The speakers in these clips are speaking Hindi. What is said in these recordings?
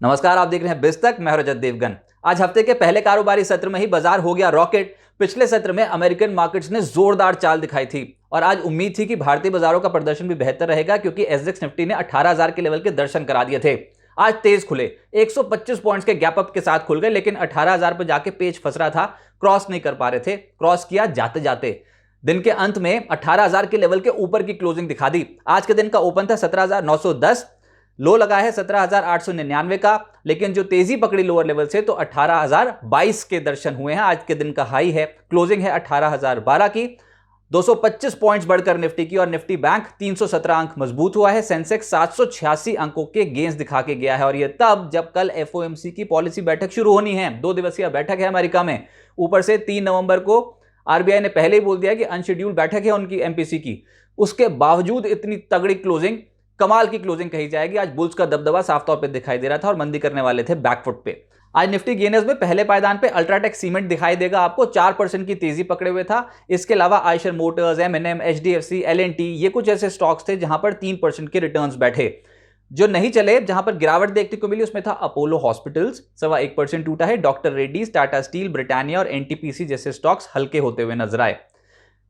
नमस्कार, आप देख रहे हैं बिज तक। मैं रजत देवगन। आज हफ्ते के पहले कारोबारी सत्र में ही बाजार हो गया रॉकेट। पिछले सत्र में अमेरिकन मार्केट्स ने जोरदार चाल दिखाई थी और आज उम्मीद थी कि भारतीय बाजारों का प्रदर्शन भी बेहतर रहेगा, क्योंकि एसडेक्स निफ्टी ने 18,000 के लेवल के दर्शन करा दिए थे। आज तेज खुले, 125 पॉइंट्स के गैप अप के साथ खुल गए, लेकिन 18,000 पर जाके पेज फंस रहा था, क्रॉस नहीं कर पा रहे थे। क्रॉस किया जाते जाते दिन के अंत में 18,000 के लेवल के ऊपर की क्लोजिंग दिखा दी। आज के दिन का ओपन था 17,910, लो लगा है 17,899 का, लेकिन जो तेजी पकड़ी लोअर लेवल से तो 18,022 के दर्शन हुए हैं। आज के दिन का हाई है, क्लोजिंग है 18,012 की। 225 पॉइंट्स बढ़कर निफ्टी की, और निफ्टी बैंक 317 अंक मजबूत हुआ है। सेंसेक्स 786 अंकों के गेंस दिखा के गया है, और यह तब जब कल एफओएमसी की पॉलिसी बैठक शुरू होनी है। 2 दिवसीय बैठक है अमेरिका में। ऊपर से 3 नवंबर को आरबीआई ने पहले ही बोल दिया कि अनशेड्यूल्ड बैठक है उनकी एमपीसी की। उसके बावजूद इतनी तगड़ी क्लोजिंग, कमाल की क्लोजिंग कही जाएगी। आज बुल्स का दबदबा साफ तौर पे दिखाई दे रहा था और मंदी करने वाले थे बैकफुट पे। आज निफ्टी गेनर्स में पहले पायदान पे अल्ट्राटेक सीमेंट दिखाई देगा आपको, 4% की तेजी पकड़े हुए था। इसके अलावा Eicher Motors, M N M, HDFC, L N T, ये कुछ ऐसे स्टॉक्स थे जहां पर 3% के रिटर्न्स बैठे। जो नहीं चले, जहां पर गिरावट देखने को मिली, उसमें था अपोलो हॉस्पिटल्स, 1.25% टूटा है। Doctor Reddy's, Tata steel, Britannia और एनटीपीसी जैसे स्टॉक्स हल्के होते हुए नजर आए।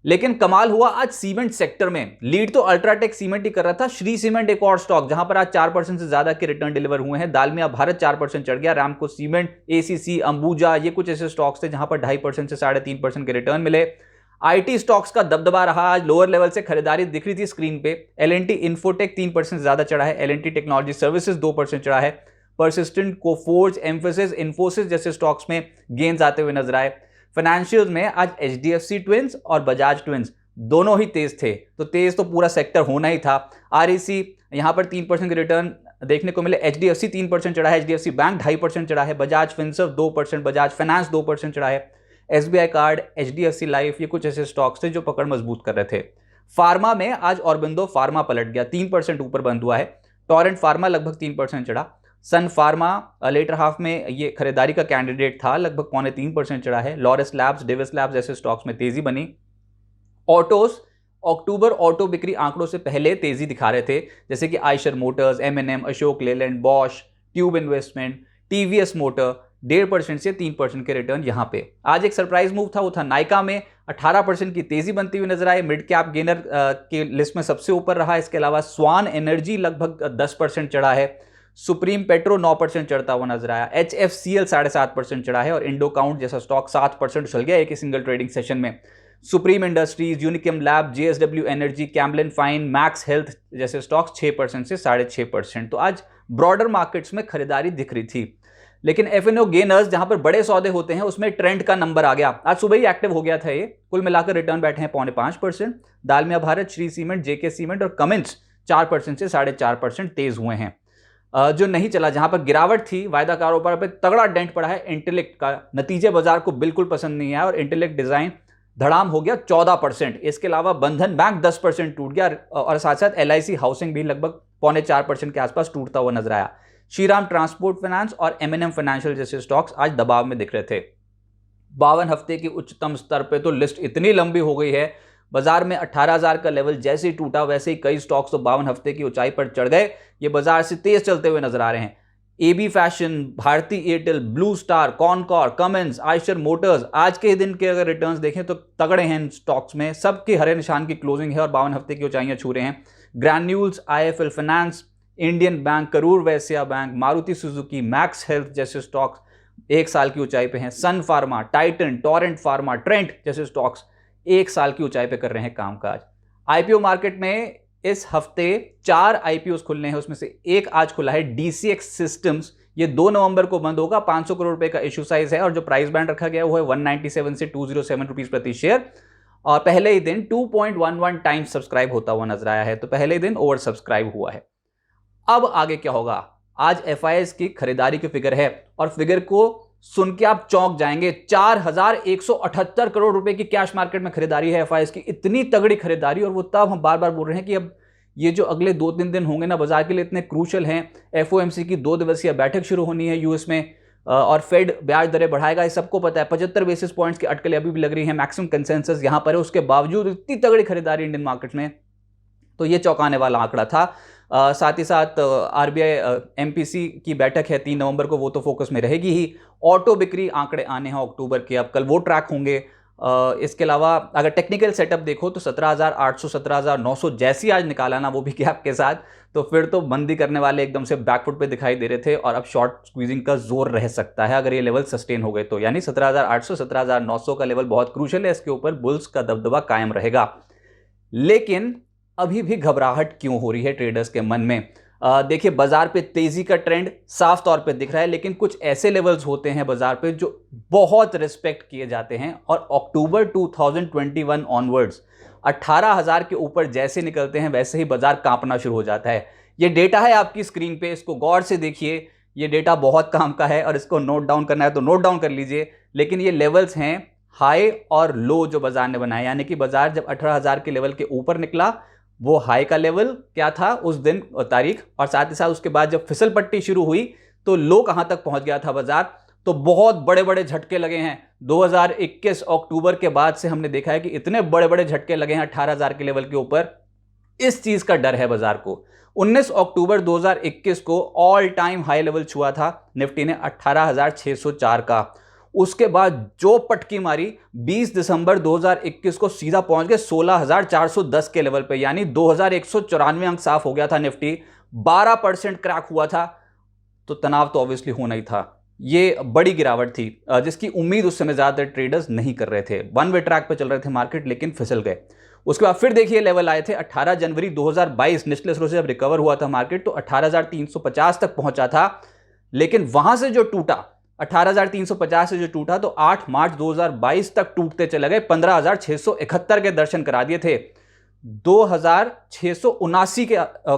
लेकिन कमाल हुआ आज सीमेंट सेक्टर में। लीड तो अल्ट्राटेक सीमेंट ही कर रहा था। श्री सीमेंट एक और स्टॉक जहां पर आज 4% से ज्यादा के रिटर्न डिलीवर हुए हैं। दालमिया भारत 4% चढ़ गया। रामको सीमेंट, एसीसी, अंबुजा, ये कुछ ऐसे स्टॉक्स थे जहां पर 2.5% से 3.5% के रिटर्न मिले। आईटी स्टॉक्स का दबदबा रहा। आज लोअर लेवल से खरीदारी दिख रही थी स्क्रीन पे। एलएनटी इन्फोटेक 3% से ज्यादा चढ़ा है। एलएनटी टेक्नोलॉजी सर्विसेज 2% चढ़ा है। परसिस्टेंट, कोफोर्ज, एम्फेसिस, इन्फोसिस जैसे स्टॉक्स में गेंस आते हुए नजर आए। फाइनेंशियल्स में आज एचडीएफसी ट्विंस और बजाज ट्विंस दोनों ही तेज थे, तो तेज तो पूरा सेक्टर होना ही था। आरईसी यहां पर 3% के रिटर्न देखने को मिले। एचडीएफसी 3% चढ़ा है। एचडीएफसी बैंक 2.5% चढ़ा है। बजाज फिनसर्व 2%, बजाज फाइनेंस 2% चढ़ा है। एसबीआई कार्ड, एचडीएफसी लाइफ, ये कुछ ऐसे स्टॉक्स थे जो पकड़ मजबूत कर रहे थे। फार्मा में आज ऑरबिंदो फार्मा पलट गया, 3% ऊपर बंद हुआ है। टोरेंट फार्मा लगभग 3% चढ़ा। सन फार्मा लेटर हाफ में ये खरीदारी का कैंडिडेट था, लगभग 3.25% चढ़ा है। लॉरेस लैब्स, डेविस लैब्स जैसे स्टॉक्स में तेजी बनी। ऑटोस, अक्टूबर ऑटो बिक्री आंकड़ों से पहले तेजी दिखा रहे थे, जैसे कि Eicher Motors, M N M, Ashok Leyland, Bosch, Tube Investment, TVS motor 1.5% से 3% के रिटर्न यहां पे। आज एक सरप्राइज मूव था, वो था नाइका में 18% की तेजी बनती हुई नजर आई। मिड कैप गेनर के लिस्ट में सबसे ऊपर रहा। इसके अलावा स्वान एनर्जी लगभग 10% चढ़ा है। सुप्रीम पेट्रो 9% चढ़ता हुआ नजर आया। एचएफसीएल 7.5% चढ़ा है, और इंडो काउंट जैसा स्टॉक 7% चल गया एक ही सिंगल ट्रेडिंग सेशन में। सुप्रीम इंडस्ट्रीज, यूनिकम लैब, जेएसडब्ल्यू एनर्जी, कैम्बलिन फाइन, मैक्स हेल्थ जैसे स्टॉक्स 6% से 6.5%। तो आज ब्रॉडर मार्केट्स में खरीदारी दिख रही थी। लेकिन एफएनओ गेनर्स, जहां पर बड़े सौदे होते हैं, उसमें ट्रेंड का नंबर आ गया। आज सुबह ही एक्टिव हो गया था ये। कुल मिलाकर रिटर्न बैठे हैं 5.25%। दालमिया भारत, श्री सीमेंट, जेके सीमेंट और कमिंस 4% से 4.5% तेज हुए हैं। जो नहीं चला, जहां पर गिरावट थी, वायदा कारोबार पे तगड़ा डेंट पड़ा है इंटेलेक्ट का। नतीजे बाजार को बिल्कुल पसंद नहीं आया और इंटेलेक्ट डिजाइन धड़ाम हो गया 14%। इसके अलावा बंधन बैंक 10% टूट गया, और साथ साथ एलआईसी हाउसिंग भी लगभग 4.25% के आसपास टूटता हुआ नजर आया। श्रीराम ट्रांसपोर्ट फाइनेंस और एमएनएम फाइनेंशियल जैसे स्टॉक्स आज दबाव में दिख रहे थे। 52 हफ्ते की उच्चतम स्तर पे तो लिस्ट इतनी लंबी हो गई है। बाजार में 18,000 का लेवल जैसे ही टूटा, वैसे ही कई स्टॉक्स तो 52 हफ्ते की ऊंचाई पर चढ़ गए। ये बाजार से तेज चलते हुए नजर आ रहे हैं। A B Fashion, Bharti Airtel, Blue Star, Concor, Cummins, Eicher Motors, आज के दिन के अगर रिटर्न्स देखें तो तगड़े हैं इन स्टॉक्स में। सबके हरे निशान की क्लोजिंग है और 52 हफ्ते की ऊंचाइयां छू रहे हैं। Granules, IFL Finance, Indian Bank, Karur Vysya Bank, Maruti Suzuki, Max health जैसे स्टॉक्स 1 साल की ऊंचाई पे हैं। Sun Pharma, Titan, Torrent Pharma, Trent जैसे स्टॉक्स 1 साल की ऊंचाई पे कर रहे हैं कामकाज। आईपीओ मार्केट में इस हफ्ते 4 आईपीओ खुलने हैं, उसमें से एक आज खुला है डीसीएक्स सिस्टम्स। ये 2 नवंबर को बंद होगा। 500 करोड़ रुपए का इश्यू साइज है, और जो प्राइस बैंड रखा गया वो है 197 से 207 रुपीज प्रति शेयर। और पहले ही दिन 2.11 टाइम्स सब्सक्राइब होता हुआ नजर आया है, तो पहले ही दिन ओवर सब्सक्राइब हुआ है। अब आगे क्या होगा? आज एफआईएस की खरीदारी की फिगर है, और फिगर को सुन के आप चौंक जाएंगे। 4,178 करोड़ रुपए की कैश मार्केट में खरीदारी है एफआईएस की। इतनी तगड़ी खरीदारी, और वो तब हम बार बार बोल रहे हैं कि अब ये जो अगले 2-3 दिन होंगे ना बाजार के लिए इतने क्रूशल हैं। एफओएमसी की 2 दिवसीय बैठक शुरू होनी है यूएस में, और फेड ब्याज दरें बढ़ाएगा, ये सबको पता है। 75 बेसिस पॉइंट्स की अटकलें अभी भी लग रही हैं। मैक्सिमम कंसेंसस यहां पर है, उसके बावजूद इतनी तगड़ी खरीदारी इंडियन मार्केट में, तो ये चौंकाने वाला आंकड़ा था। साथ ही साथ आरबीआई एमपीसी की बैठक है 3 नवंबर को, वो तो फोकस में रहेगी ही। ऑटो बिक्री आंकड़े आने हैं अक्टूबर के, अब कल वो ट्रैक होंगे। इसके अलावा अगर टेक्निकल सेटअप देखो तो 17,800 17,900 जैसी आज निकाला ना, वो भी गैप के साथ, तो फिर तो बंदी करने वाले एकदम से बैकफुट पे दिखाई दे रहे थे और अब शॉर्ट स्क्वीजिंग का जोर रह सकता है अगर ये लेवल सस्टेन हो गए तो। यानी 17,800 17,900 का लेवल बहुत क्रूशियल है, इसके ऊपर बुल्स का दबदबा कायम रहेगा। लेकिन अभी भी घबराहट क्यों हो रही है ट्रेडर्स के मन में? देखिए, बाजार पे तेजी का ट्रेंड साफ तौर पे दिख रहा है, लेकिन कुछ ऐसे लेवल्स होते हैं बाजार पे जो बहुत रिस्पेक्ट किए जाते हैं और अक्टूबर 2021 ऑनवर्ड्स 18,000 के ऊपर जैसे निकलते हैं वैसे ही बाजार कांपना शुरू हो जाता है। ये डेटा है आपकी स्क्रीन पे, इसको गौर से देखिए। ये डेटा बहुत काम का है और इसको नोट डाउन करना है तो नोट डाउन कर लीजिए। लेकिन ये लेवल्स हैं हाई और लो जो बाजार ने बनाए, यानी कि बाजार जब 18,000 के लेवल के ऊपर निकला, वो हाई का लेवल क्या था उस दिन तारीख, और साथ ही साथ उसके बाद जब फिसल पट्टी शुरू हुई तो लो कहां तक पहुंच गया था बाजार, तो बहुत बड़े बड़े झटके लगे हैं। 2021 अक्टूबर के बाद से हमने देखा है कि इतने बड़े बड़े झटके लगे हैं 18,000 के लेवल के ऊपर। इस चीज का डर है बाजार को। 19 अक्टूबर 2021 को ऑल टाइम हाई लेवल छुआ था निफ्टी ने 18,604 का। उसके बाद जो पटकी मारी, 20 दिसंबर 2021 को सीधा पहुंच गए 16,410 के लेवल पे, यानी 2,194 अंक साफ हो गया था निफ्टी, 12% क्रैक हुआ था। तो तनाव तो ऑब्वियसली होना ही था। ये बड़ी गिरावट थी जिसकी उम्मीद उस समय ज्यादातर ट्रेडर्स नहीं कर रहे थे। वन वे ट्रैक पे चल रहे थे मार्केट, लेकिन फिसल गए। उसके बाद फिर देखिए लेवल आए थे 18 जनवरी 2022, निचले स्तर से जब रिकवर हुआ था मार्केट तो 18,350 तक पहुंचा था। लेकिन वहां से जो टूटा, 18,350 से जो टूटा, तो 8 मार्च 2022 तक टूटते चले गए, 15,671 के दर्शन करा दिए थे। 2,679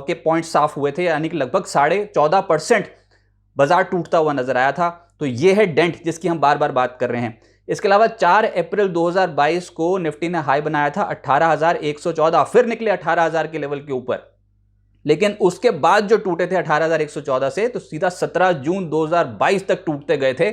के पॉइंट साफ हुए थे, यानी कि लगभग 14.5% बाजार टूटता हुआ नजर आया था। तो यह है डेंट जिसकी हम बार बार बात कर रहे हैं। इसके अलावा 4 अप्रैल 2022 को निफ्टी ने हाई बनाया था 18,114, फिर निकले 18,000 के लेवल के ऊपर। लेकिन उसके बाद जो टूटे थे 18,114 से, तो सीधा 17 जून 2022 तक टूटते गए थे।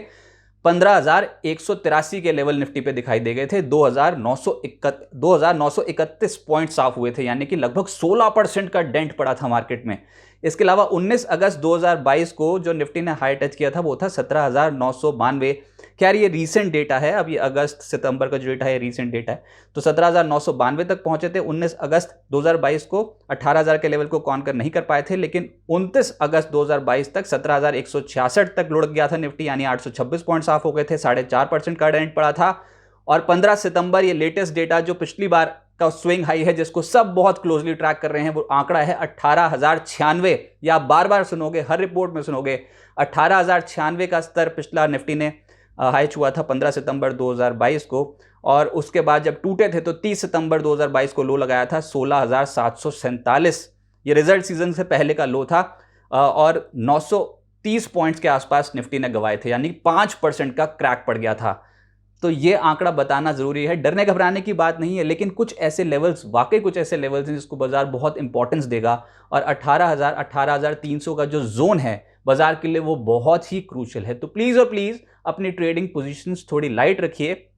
15,183 के लेवल निफ्टी पे दिखाई दे गए थे। 2,931 पॉइंट साफ हुए थे, यानी कि लगभग 16% का डेंट पड़ा था मार्केट में। इसके अलावा 19 अगस्त 2022 को जो निफ्टी ने हाई टच किया था वो था 17,992। खैर ये रीसेंट डेटा है, अब ये अगस्त सितंबर का जो डेटा है रीसेंट डेटा है। तो 17,992 तक पहुंचे थे 19 अगस्त 2022 को। 18,000 के लेवल को कॉन्कर नहीं कर पाए थे, लेकिन 29 अगस्त 2022 तक 17,166 तक लुढ़क गया था निफ्टी, यानी 826 पॉइंट साफ हो गए थे, 4.5% का डेंट पड़ा था। और 15 सितंबर ये लेटेस्ट डेटा जो पिछली बार का स्विंग हाई है जिसको सब बहुत क्लोजली ट्रैक कर रहे हैं, वो आंकड़ा है 18,096। या आप बार बार सुनोगे, हर रिपोर्ट में सुनोगे 18,096 का स्तर पिछला निफ्टी ने हाई छुआ था 15 सितंबर 2022 को। और उसके बाद जब टूटे थे तो 30 सितंबर 2022 को लो लगाया था 16,747। ये रिजल्ट सीजन से पहले का लो था और 930 पॉइंट्स के आसपास निफ्टी ने गंवाए थे, यानी 5% का क्रैक पड़ गया था। तो ये आंकड़ा बताना जरूरी है। डरने घबराने की बात नहीं है, लेकिन कुछ ऐसे लेवल्स, वाकई कुछ ऐसे लेवल्स हैं जिसको बाजार बहुत इंपॉर्टेंस देगा। और 18,000 18,300 का जो जोन है बाजार के लिए वो बहुत ही क्रूशियल है। तो प्लीज और प्लीज अपनी ट्रेडिंग पोजीशंस थोड़ी लाइट रखिए।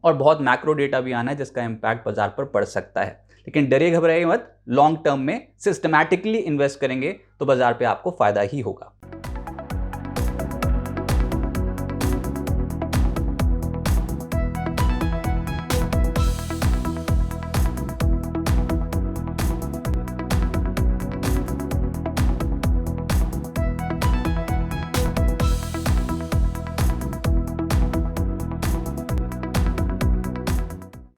और बहुत मैक्रो डेटा भी आना है जिसका इंपैक्ट बाजार पर पड़ सकता है, लेकिन डरिए घबराइए मत। लॉन्ग टर्म में सिस्टमैटिकली इन्वेस्ट करेंगे तो बाजार पे आपको फायदा ही होगा।